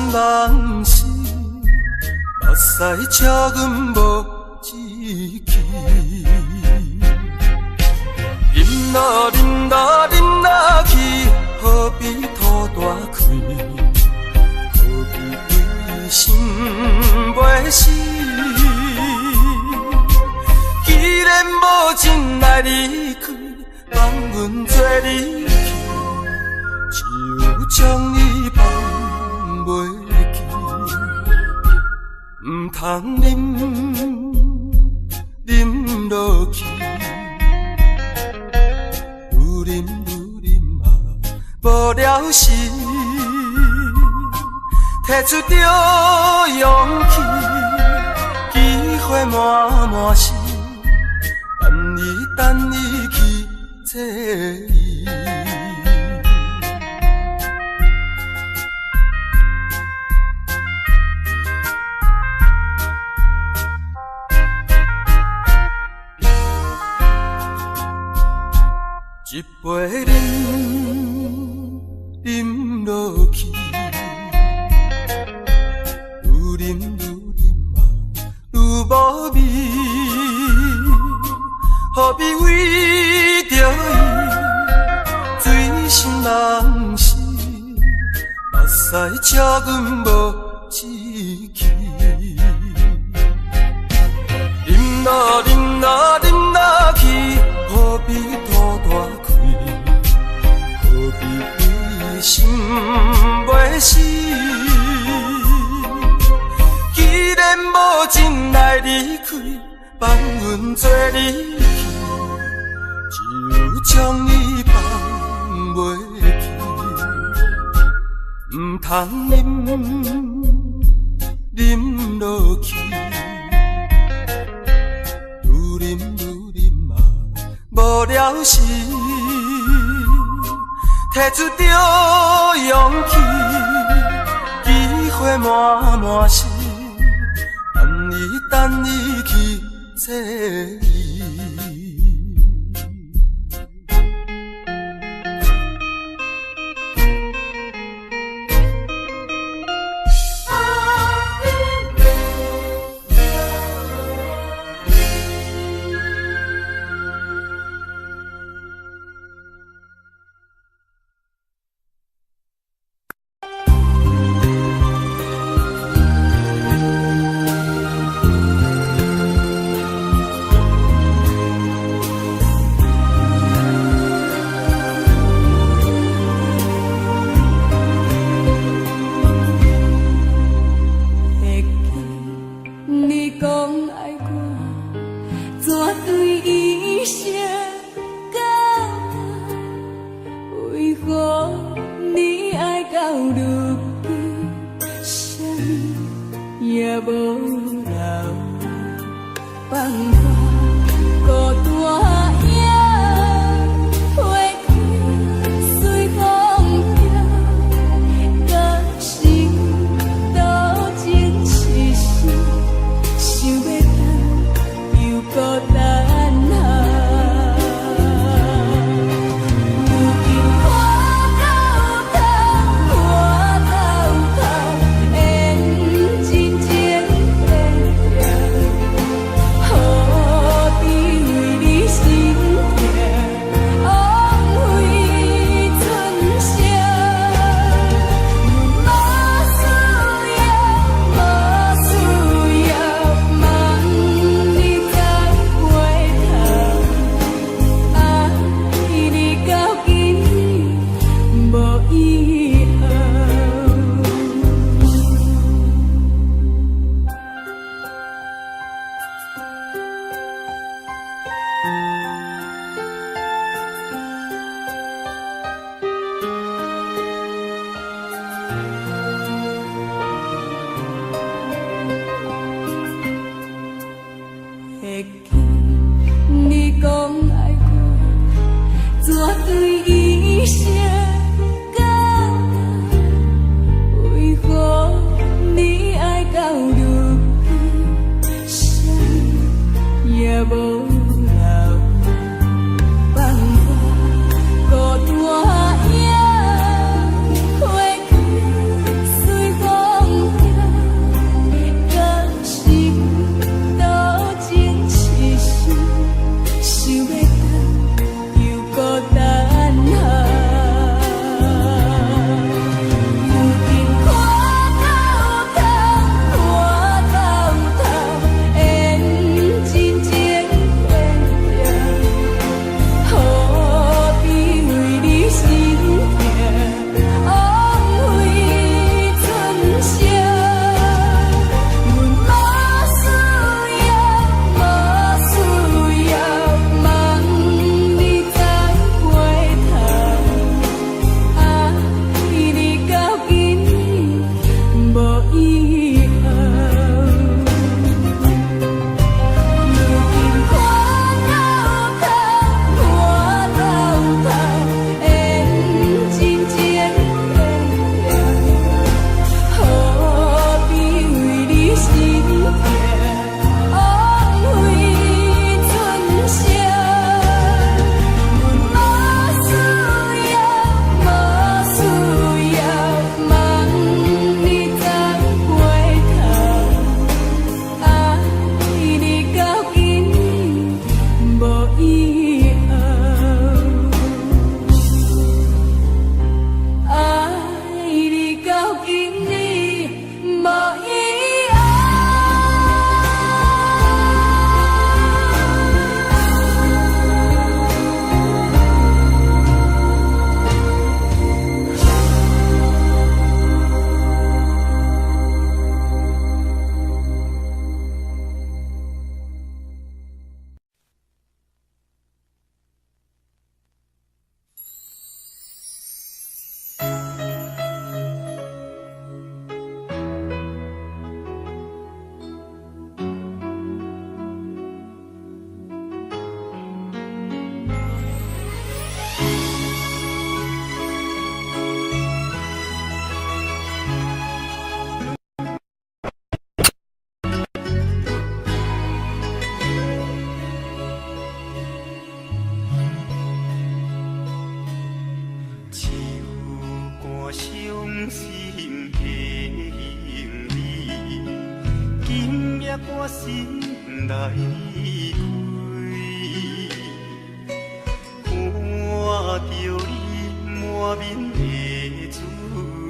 心人是目屎赤阮无志气，饮啦饮啦饮啦去，何必土大开？何必为心袂死？既然无真爱离开，放阮做你去，只有将你放袂记。唔通啉落去，愈啉啊无了时，摕出着勇气，机会满是。等你去找伊，一杯啉落去，愈啉啊愈无味。何必为着伊，醉心人是目屎赤阮无志气。饮啦饮啦饮啦去，何必土大开？何必为心袂死？既然无真爱离开，放阮做你去，只有将你放袂记。唔通啉落去，愈啉啊无了时，摕出着勇气，机会满是，等你去找伊。Oh 我心内开，看着你满面的滋味，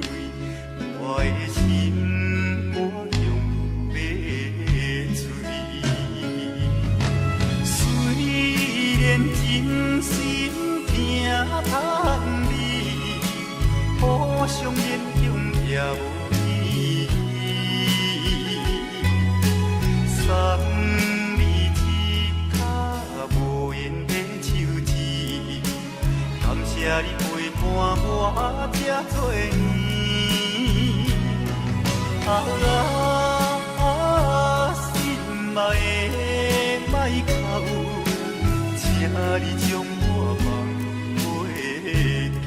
我的心肝用要醉。虽然真心拼盼你，互相勉强也无。送你一脚无言的手指，感谢你陪伴我这多年。心爱的莫哭，请你将我放袂记。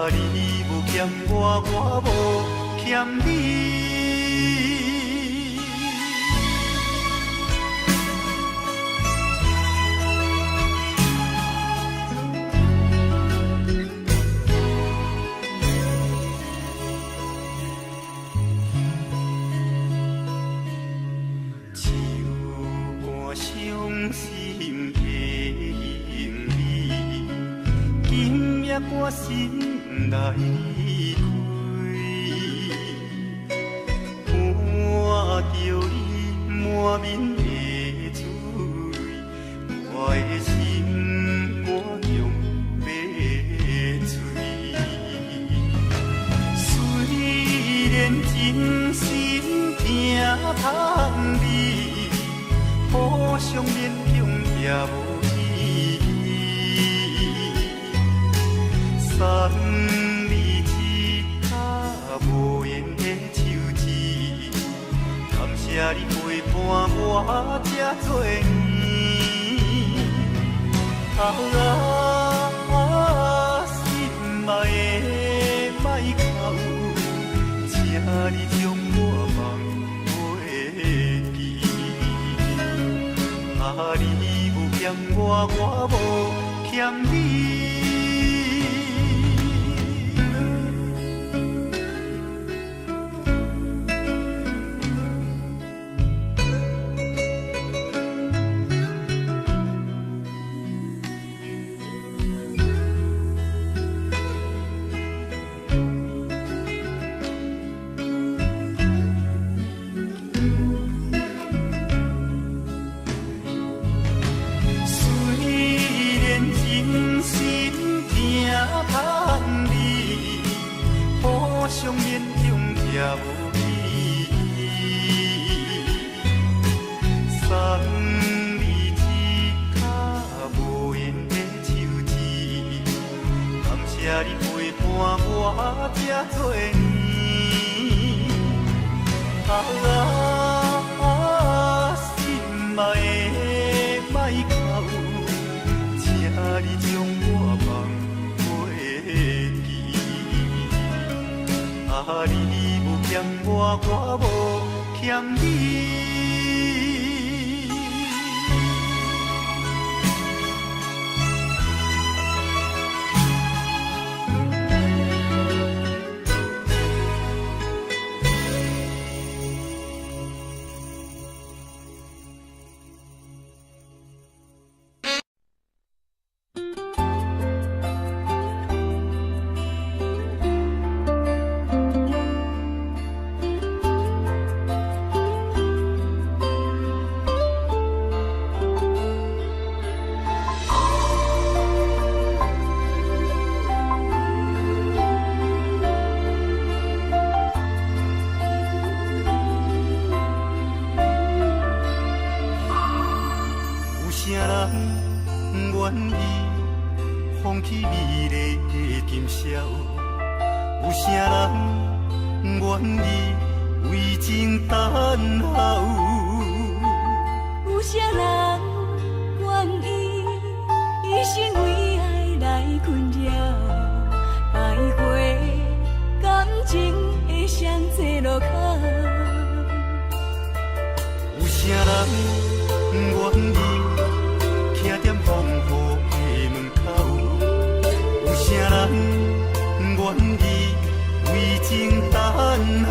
你无欠我，我无欠你。我心内开，看着你满面的滋味，我的心肝用要醉。虽然真心拼盼你，互相勉强也无。送你一脚无言的手指，感谢你陪伴我这多年。心爱的莫哭，请你将我放袂记。你无欠我，我无欠你。相勉强也无义，送你一脚无言的手指，感谢你陪伴我这多年。心爱的莫哭，请你将我放袂记。你无欠我，我无欠你。有啥人愿意为情等候？有啥人愿意一生为爱来困扰？爱过感情的双齐路口，有啥人愿意徛在风雨的门口？有啥人愿意为情等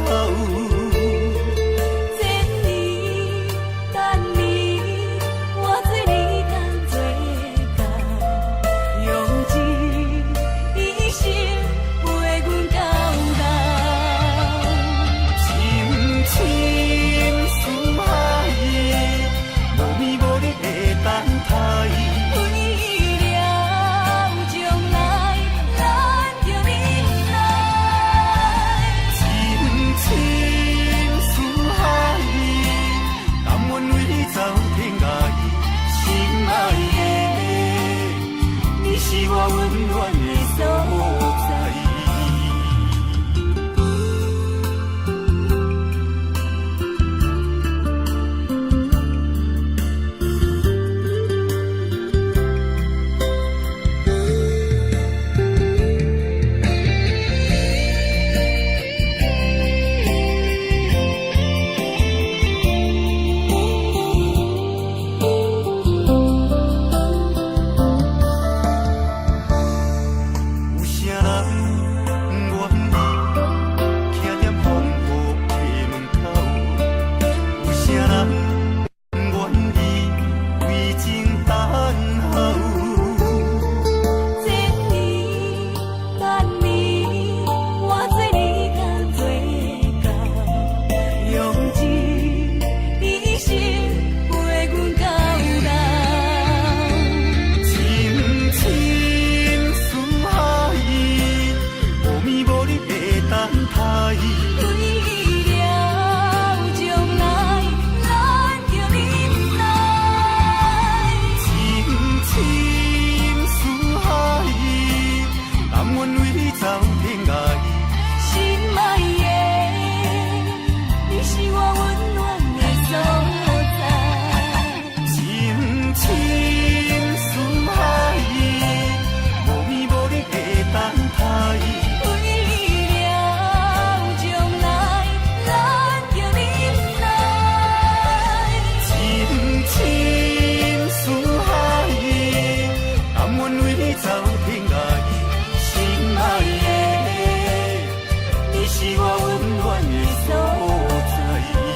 候？温暖的所在。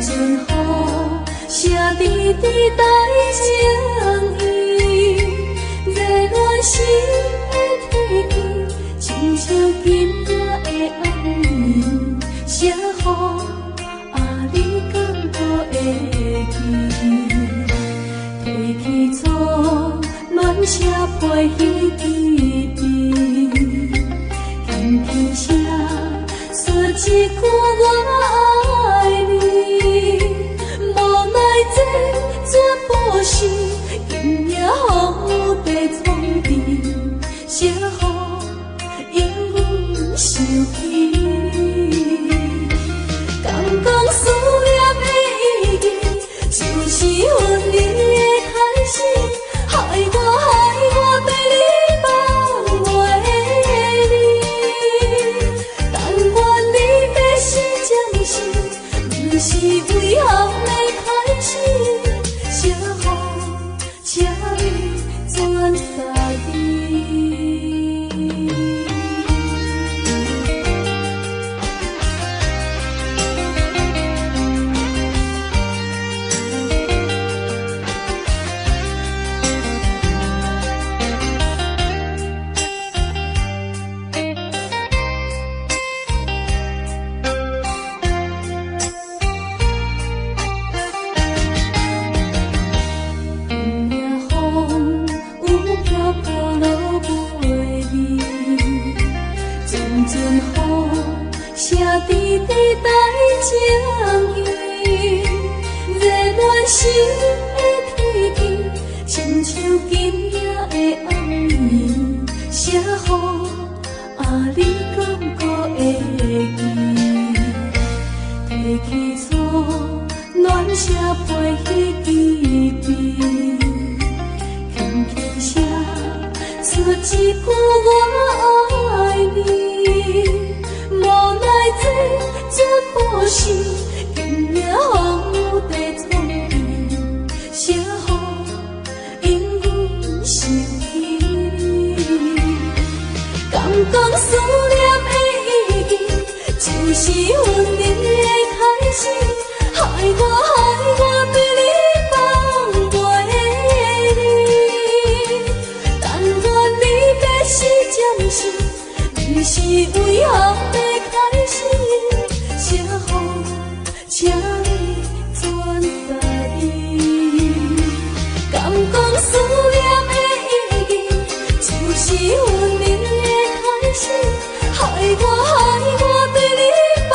阵雨写滴滴带情意，热恋时的天气，亲像今夜的暗暝，写予你敢可会记？提起初暖写配彼记忆，轻轻写说一句我爱你，无奈这全部是今夜雨地冲沉，写予永远想起。刚刚思念的意义，就是阮你的开始，害我对你放袂离。但愿你的心将是，不是为后的开始，写予你全散去。滴滴带情意，热恋时的天气，亲像今夜的暗暝，写予你敢可会记？提起初暖写配彼记忆，轻轻写说一句我爱你。无奈这全部是今夜雨地冲沉，写予永远想起。刚刚思念的意义，就是阮你的开始，害我对你放袂离。但愿你的心将是，不是为后的开始，写予你全散去。刚刚思念的意义，就是阮你的开始，害我对你放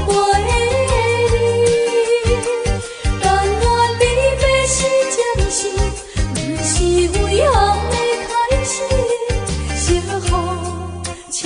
袂离。但愿你的心将是，不是为后的开始，写予你全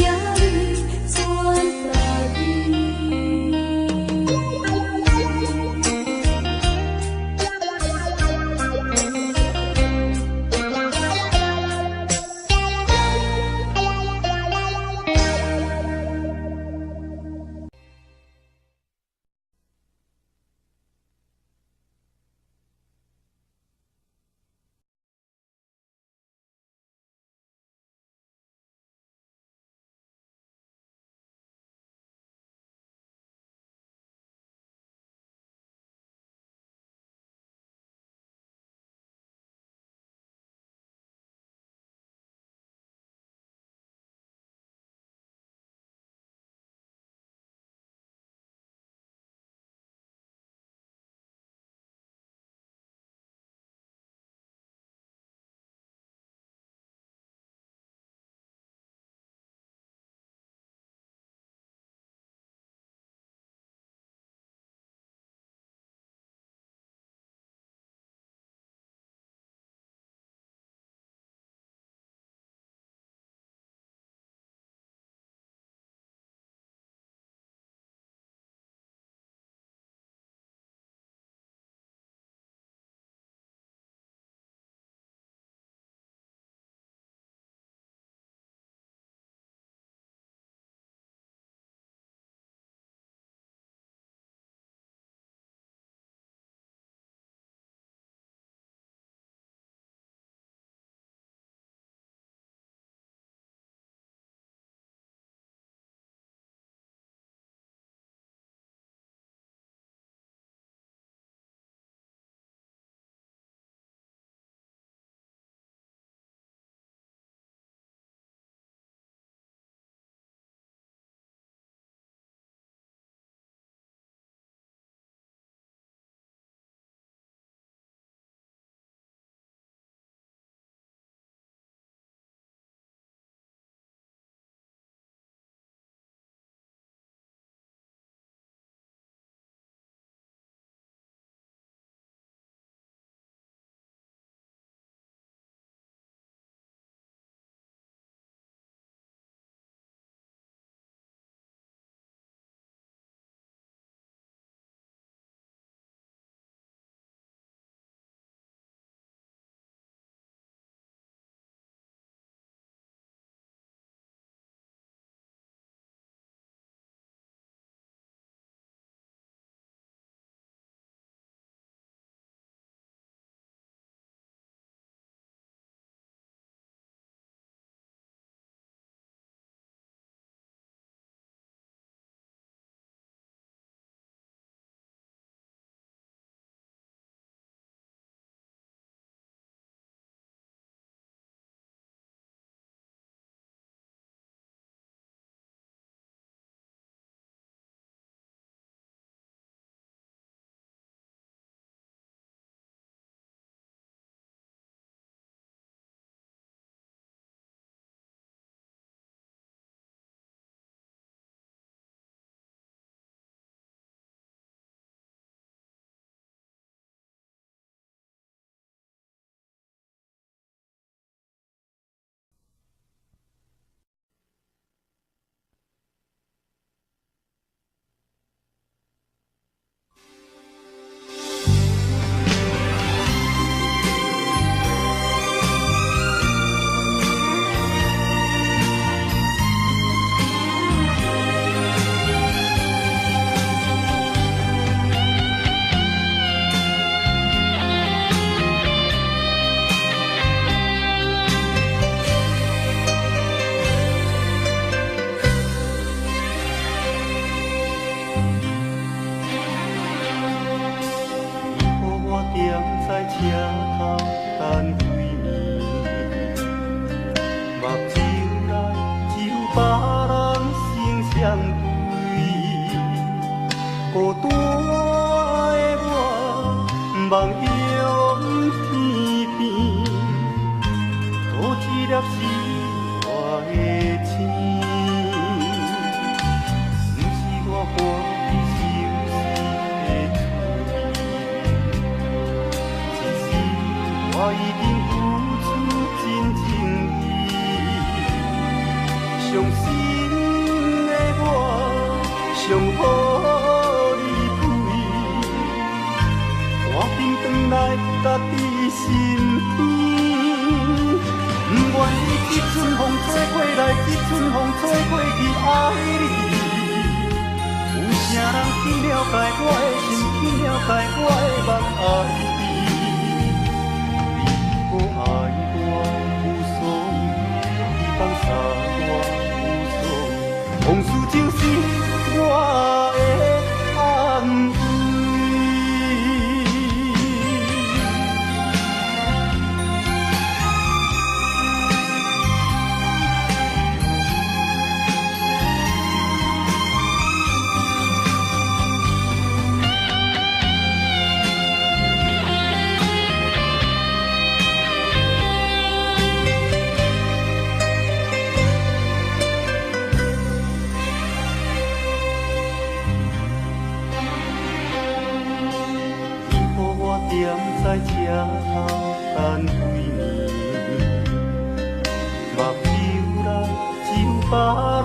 在车头等归暝，目睭内只有别人成双对，孤单的我望向天边，多一粒是我的星，不是我欢喜收拾的处理，一生我已经付出真情意，伤心的我上好离开，我紧转来家己身边，不愿意一阵风吹过来，一阵风吹过去爱你。有啥人去了解我的心，去了解我的梦爱你？你无爱我无所谓，你放下我无所谓，往事就是我的安慰。在车头等归暝，目睭内只有别人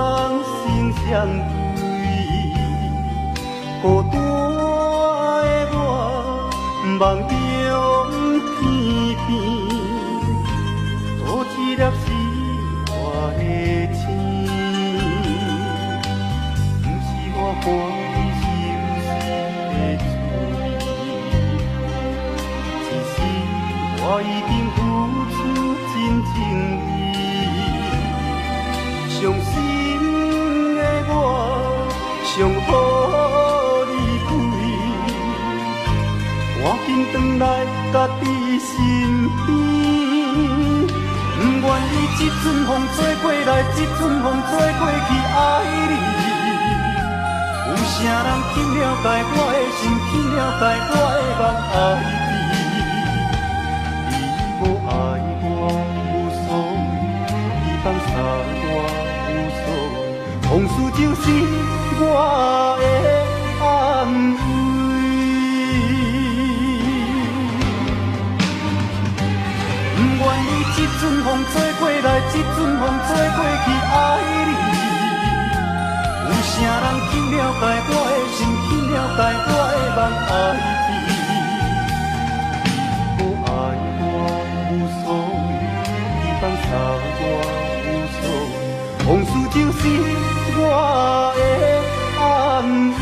成双对，孤单的我望向天边，多一粒是我的星，不是我欢喜收拾的我已经付出真情意，伤心的我上好离开，我紧转来家己身边，不愿意一阵风吹过来，一阵风吹过去爱你。有啥人去了解我的心，去了解我的梦爱你？无爱我无所谓，你放下我无所谓，往事就是我的安慰。不愿意一阵风吹过来，一阵风吹过去爱你。有啥人去了解我的心，去了解我的梦爱你？放下我无所谓，往事就是我的安慰。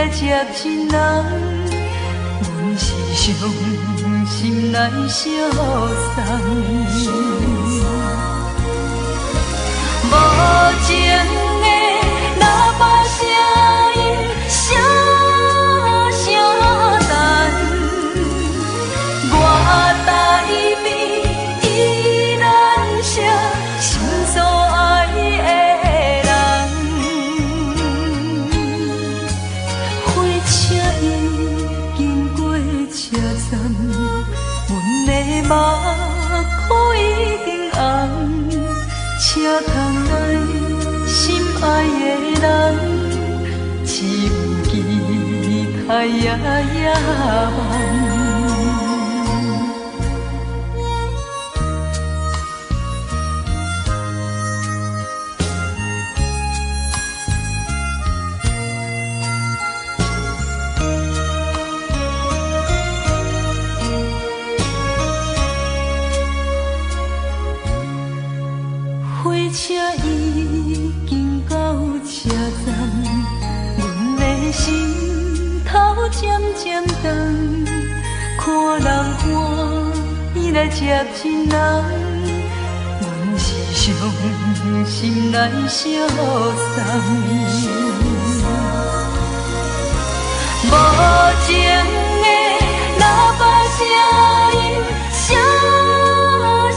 接亲人，阮是伤心来相送。无情的喇叭声音，声声等，我台边依然写心所爱的人。火车已经过车站，阮的目眶已经红。车窗内心爱的人，只有期待夜梦。火车已经到车站，阮的心头渐渐长，看人欢喜来接亲人，阮是伤心来相送。无情的喇叭声音，声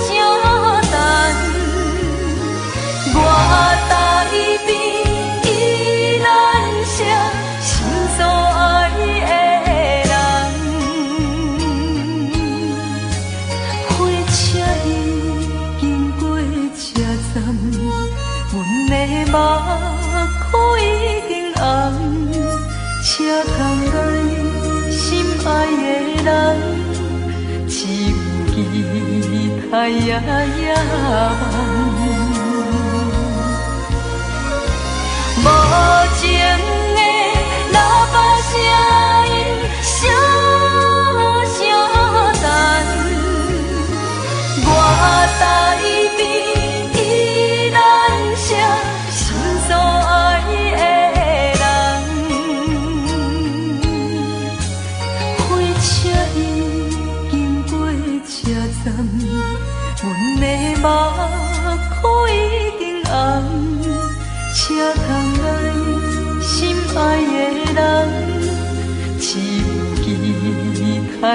声等。我台边依然写心所爱的人，火车已经过车站，阮的目眶已经红，车窗内心爱的人，只有期待夜梦。无情的喇叭声音，声声等，我台边依然写心所爱的人，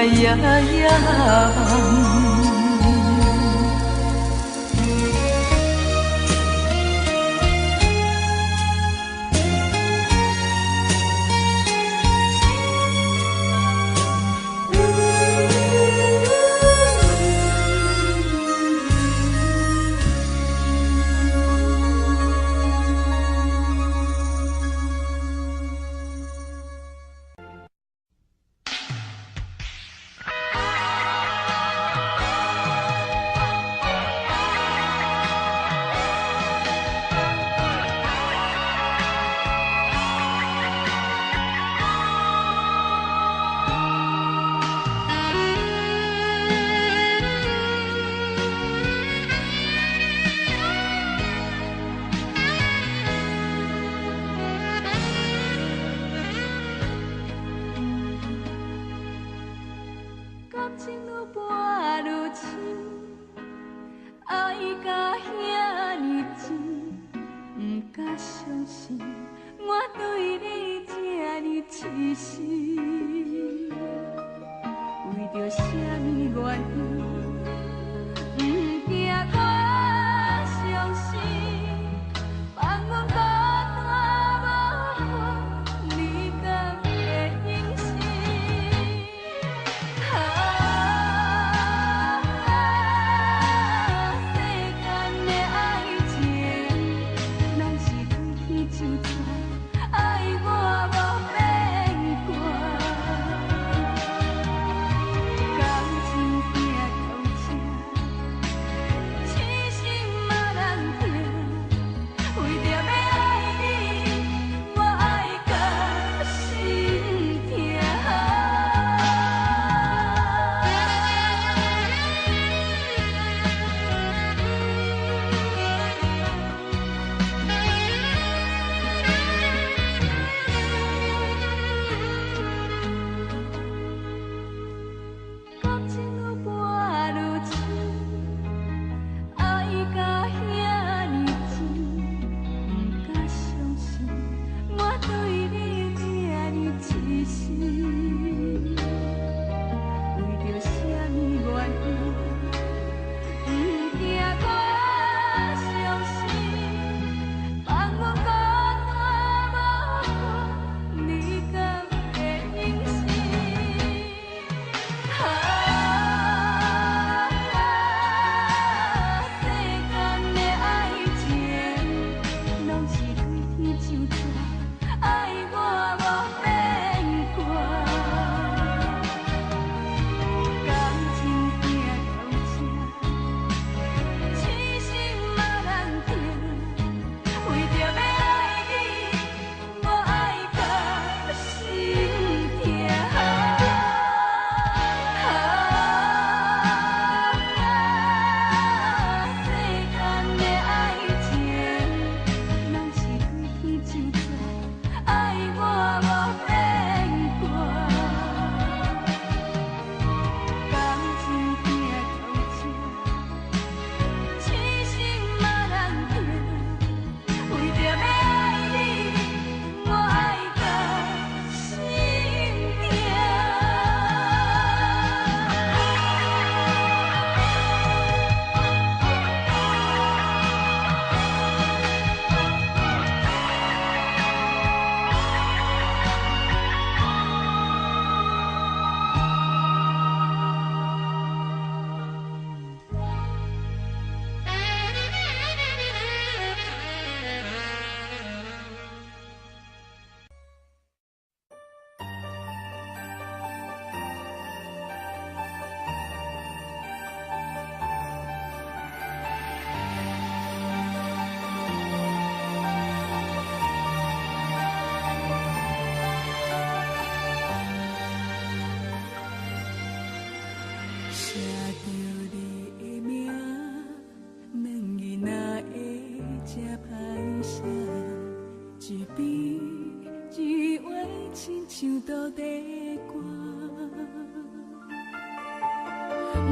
夜夜梦。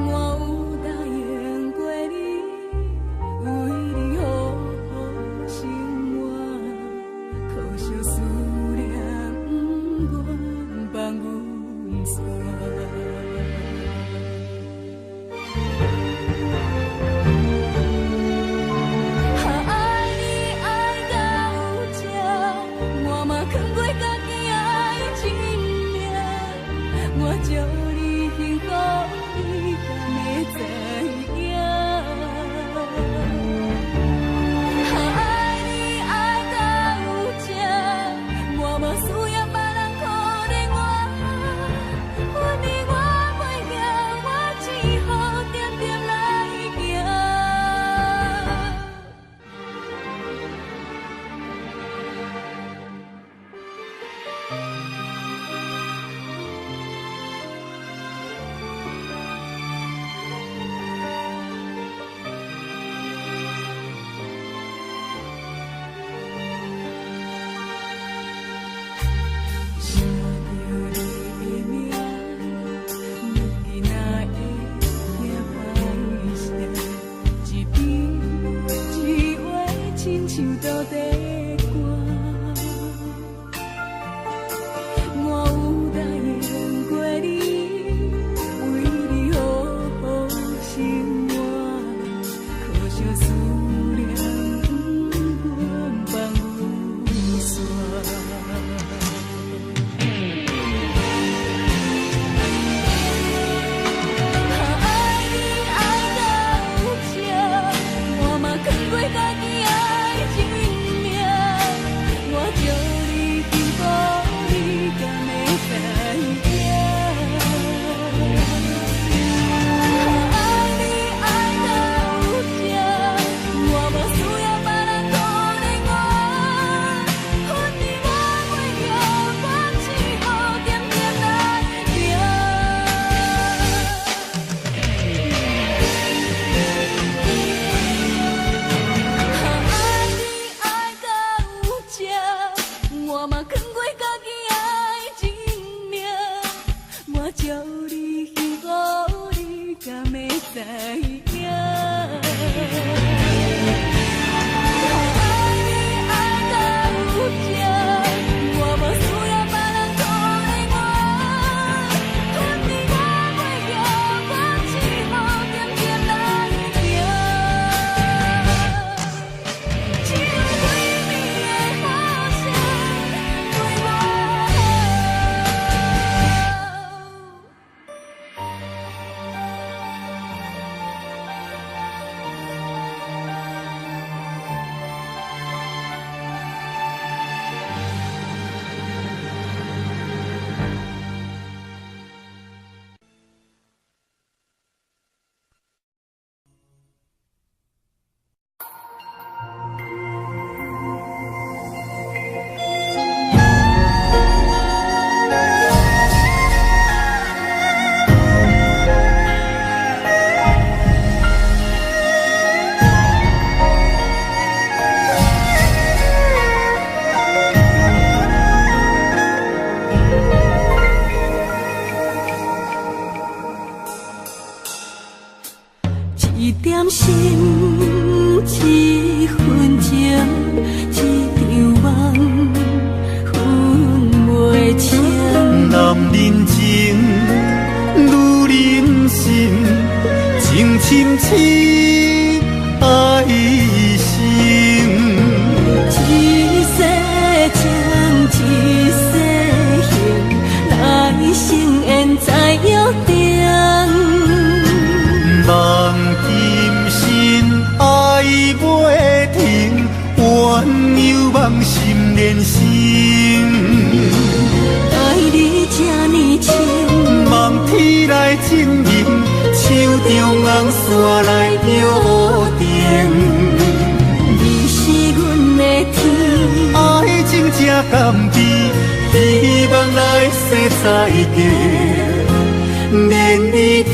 我有答应过你，为你好好生活，可惜思念不愿放阮散。我祝你幸福，你敢会知影？爱你爱到有这，我无需要别人可怜我。愿你我袂行，我只好点点来行。写着你的名，你哪会遐歹势？一笔一画，亲像土地歌。我有答应过你，为你好好生活，可惜思念不愿放有线。爱你爱到有这，我嘛扛过家己爱情命。我祝你幸福，你敢会知影？爱你爱到有这，我无需要别人可怜我。愿你我袂行，我只好点点来行。爱你爱到有这，我嘛扛过家己爱情命。我祝你幸福，你敢会知影？爱你爱到有这，我无需要别人可怜我。愿你我袂行，我只好点点来行。只有对你的好声对我好。一点心，一分情，一场梦，分袂清。男人情，女人心，情深深爱心。一世情，一世情，来生缘才约定。望今生爱袂停，愿犹望心连心。爱你这呢深，望天来证明，手中红线来约定。你是阮的天，爱情这甘甜，希望来世再见，连你天。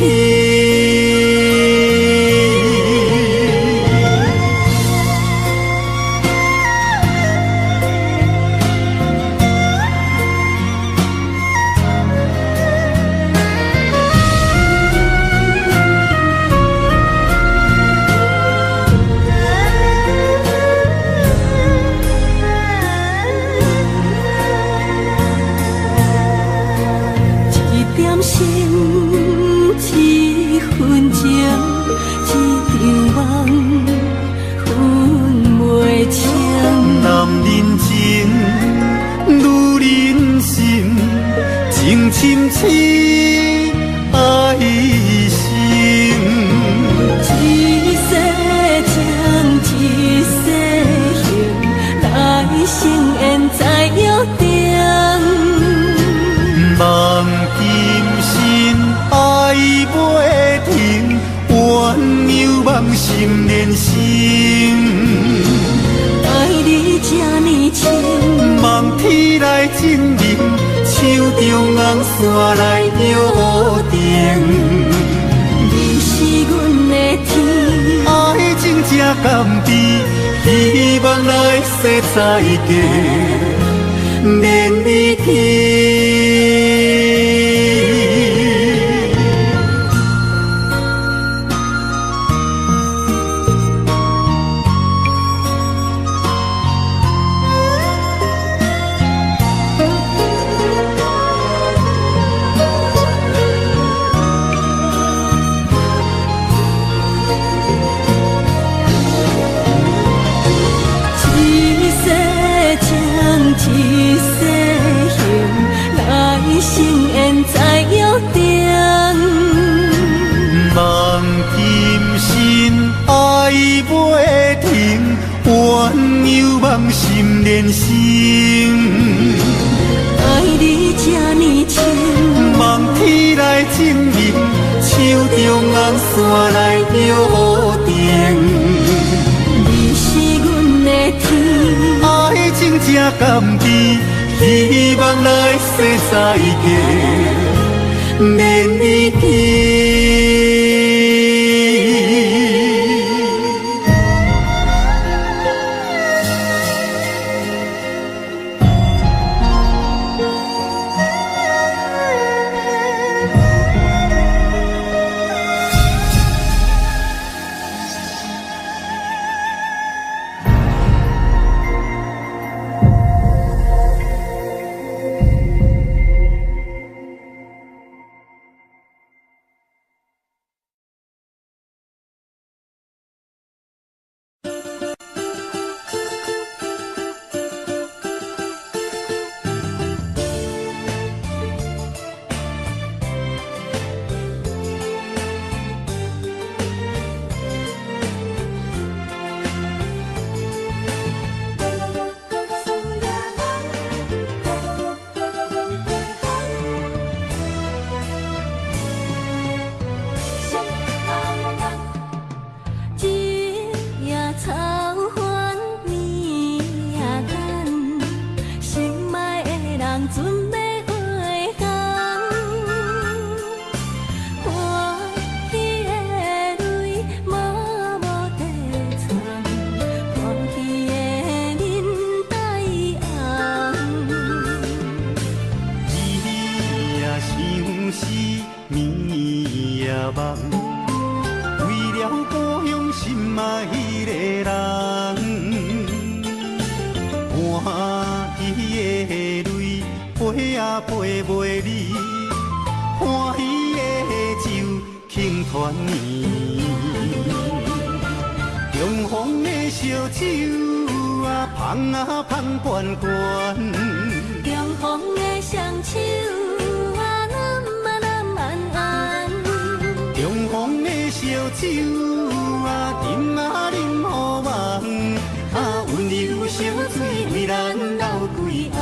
情深深爱心。一世情，一世行，来生缘再约定。望今生爱袂停，怨尤望心连心。爱你这呢深，望天来证明，手中红线来约定。你是阮的天，爱情这甘甜，希望来世再见，连你天。一世行，来生缘再约定。望今生爱袂停，怨尤望心连心。爱你这呢深，望天来证明，手中红线来约定。你是阮的天，爱情这甘甜，希望来世再见，连你天。陪袂离，欢喜的酒庆团圆。中风的烧酒香香悬悬。中风的双手揽安安。中风的烧酒斟啉好梦，温柔烧水为咱流几暗。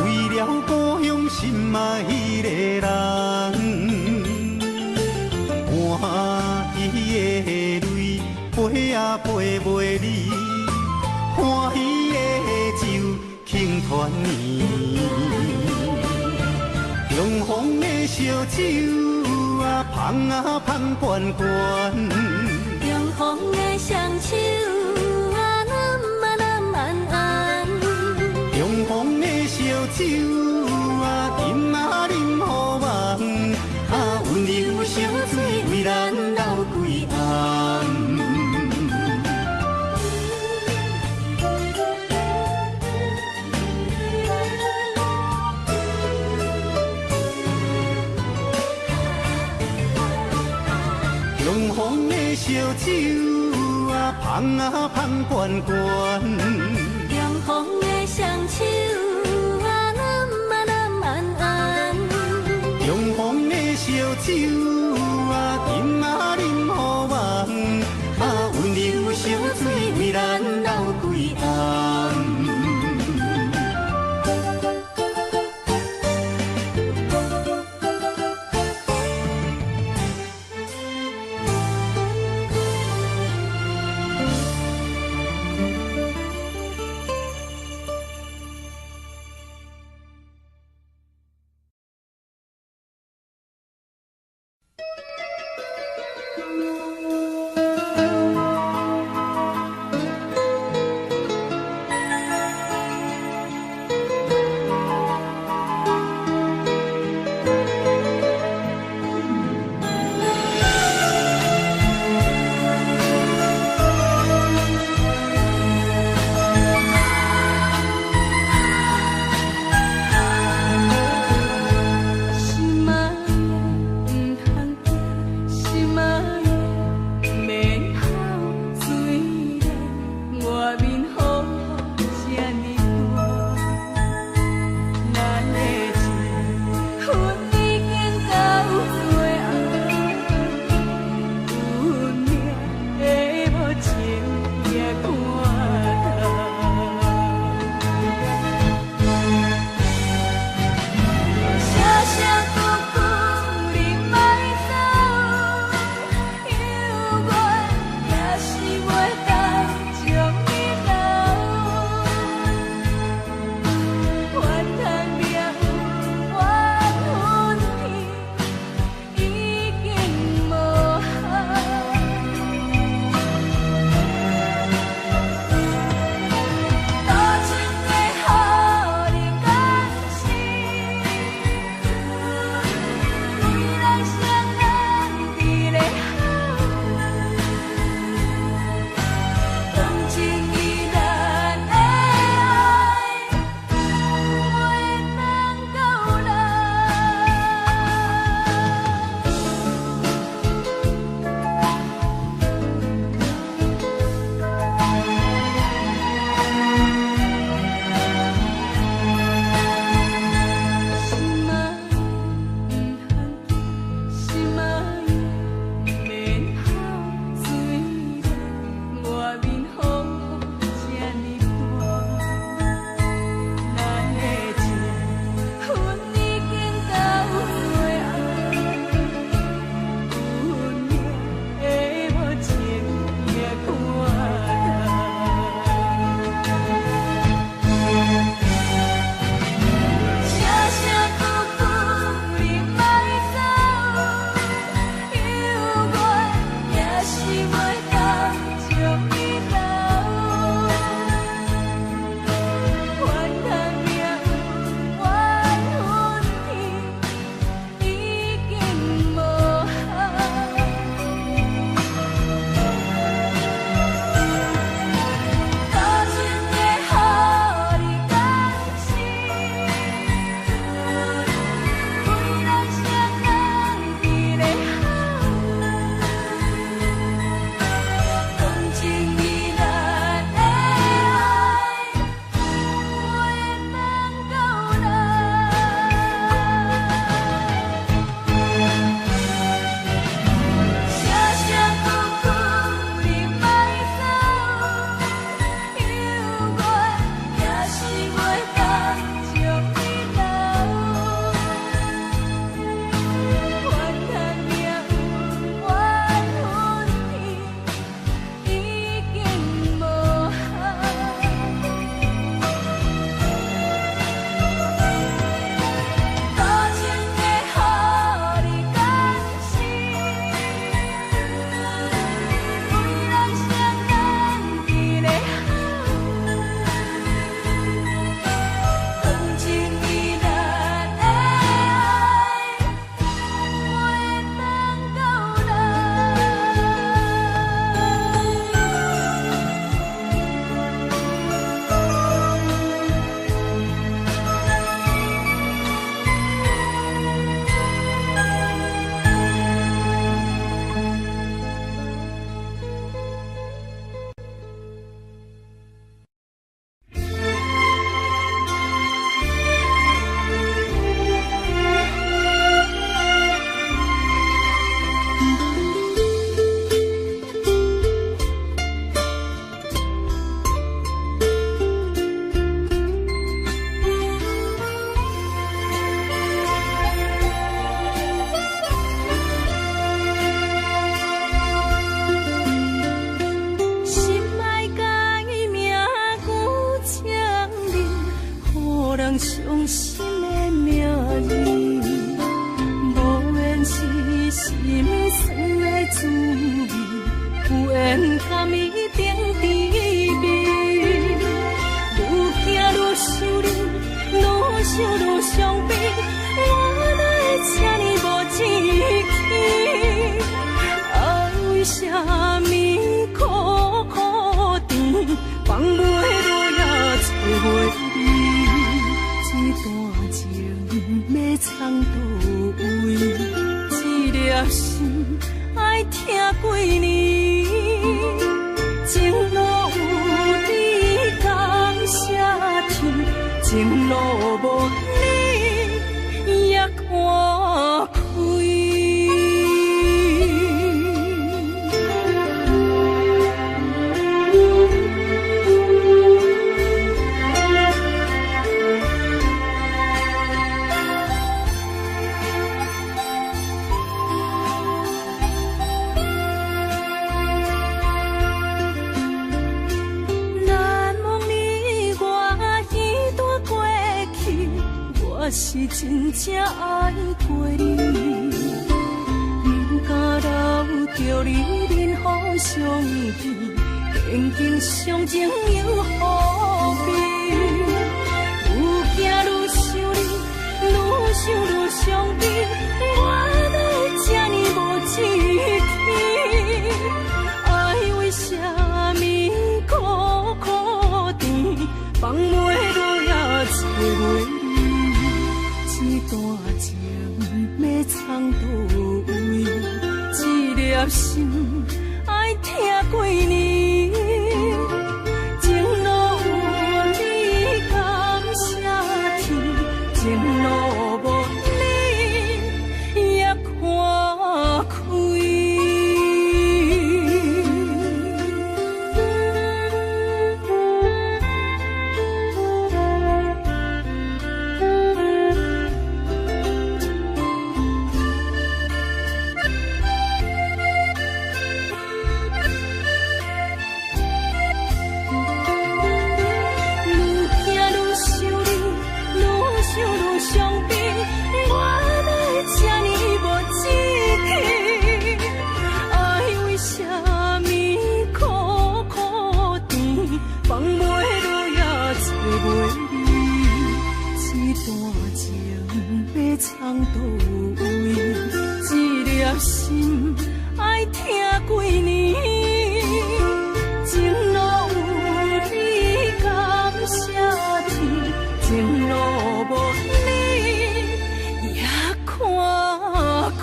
为了故乡心爱迄个人，欢喜的泪飞啊飞袂离，欢喜的酒庆团圆。中风的烧酒啊，香啊香悬悬。中风的双手啊，揽啊揽安安。中风的烧酒啊，饮啊饮好梦，啊温柔烧水为咱流规暗。中风的烧酒啊，香啊香悬悬。中风的双手啊，揽啊揽安安。中风的烧酒啊，饮啊饮好梦，啊温柔烧水为咱流规暗。情路无你也看开。我是真正爱过你，不敢留着你任何相见，曾经相情又何必？愈行愈想你，愈想愈伤悲，我哪会这呢无志气？爱为什么苦苦甜，放袂落也找袂。一段情要藏倒位，一粒心爱听几年，情路有你感谢天，情路无你也看开。藏倒位，一粒心爱听几年，情路有你感谢天，情路无你也看开。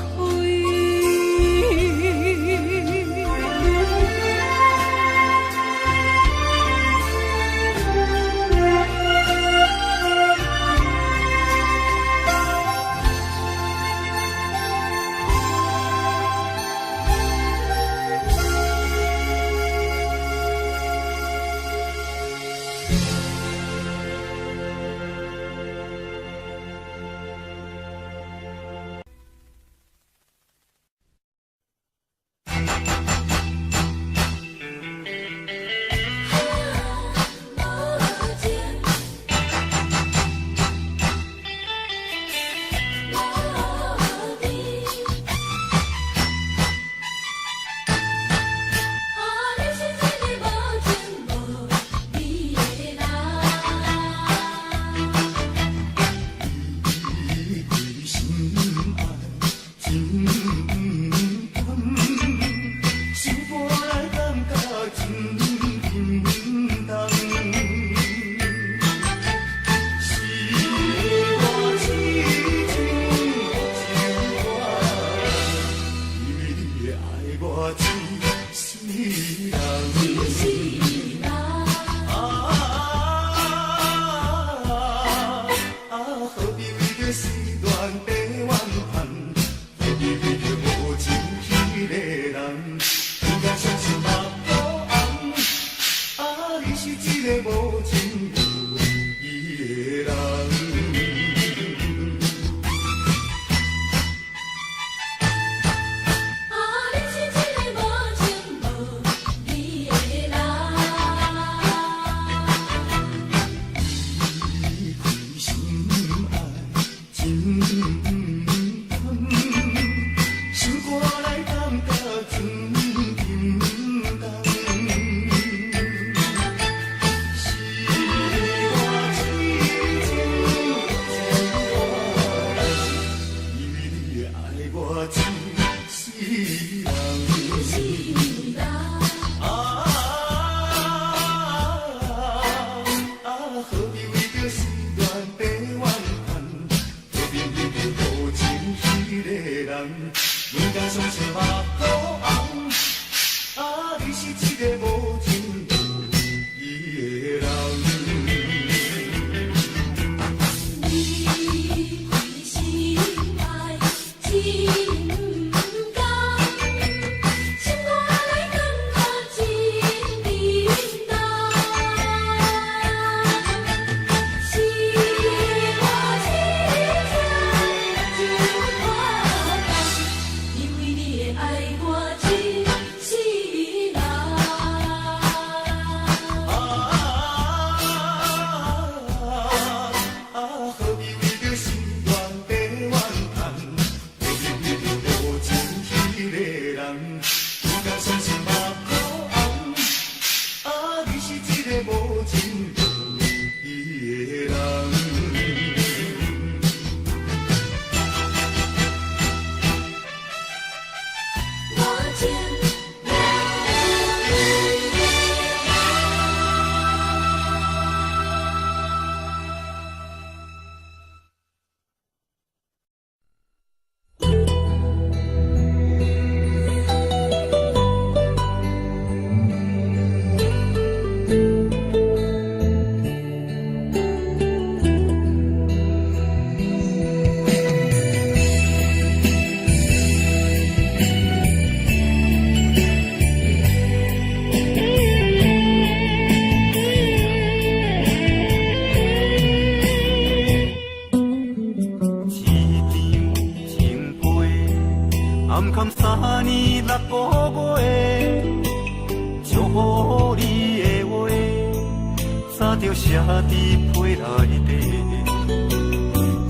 着写伫被内底，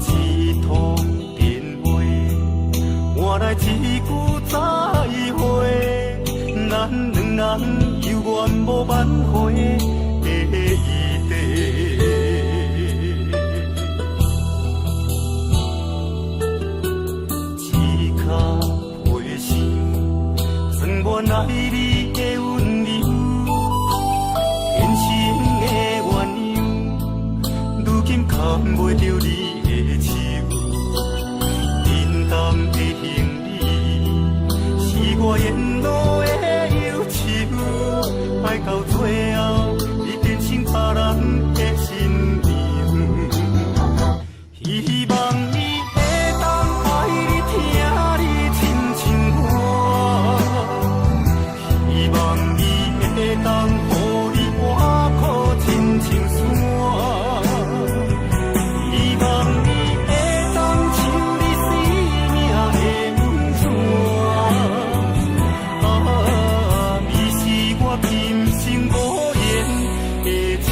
一通电话换来一句再会，咱两人犹原无挽回的余地。一脚陪心，装满爱你的温柔。人生的鸳鸯，如今牵袂着你的手，沉重的行李是我沿路的忧愁，爱到最后你变成别人的新娘。希望你会当爱你疼你亲像我，希望你会当予你活苦亲像山，希望你会当像你生命的温泉，你是我今生无言的牵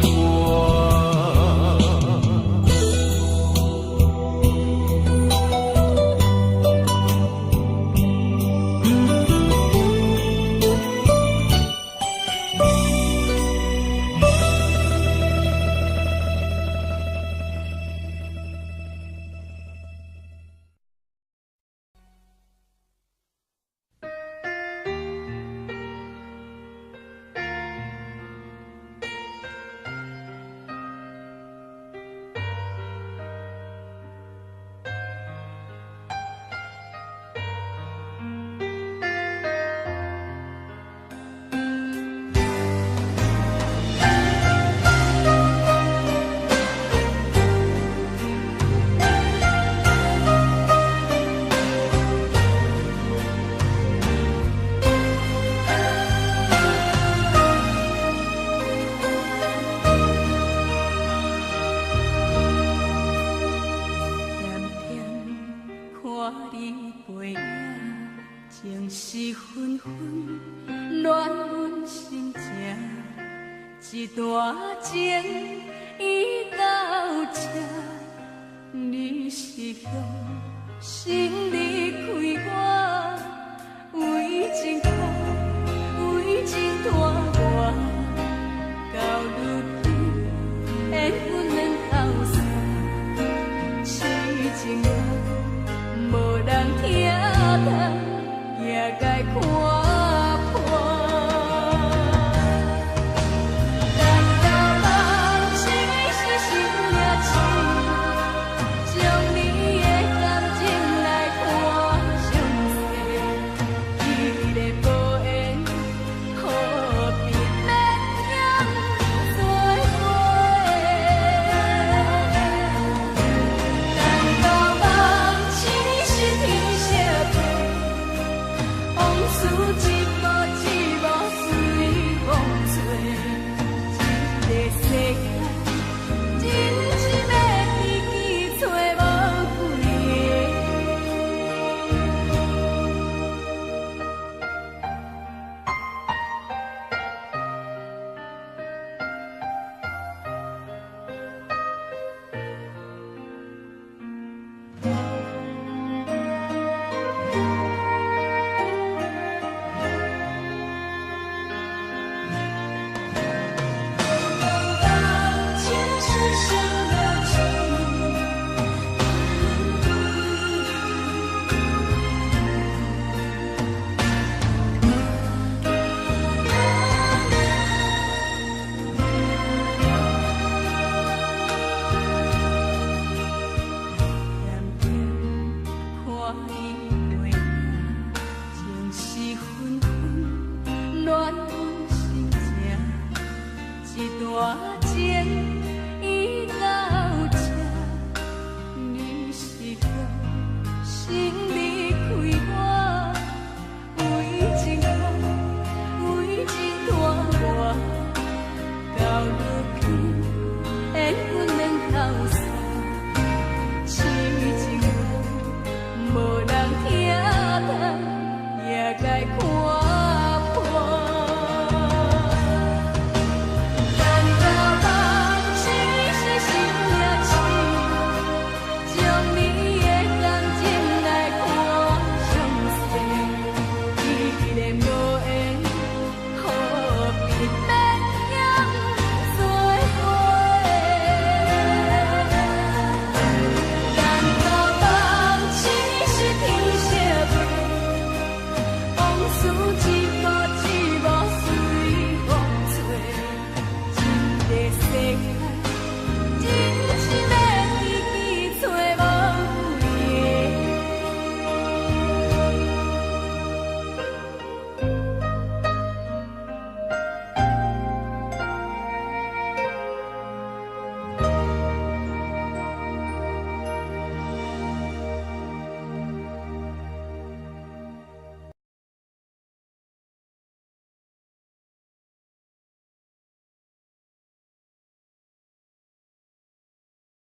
挂。暖阮心情，一段情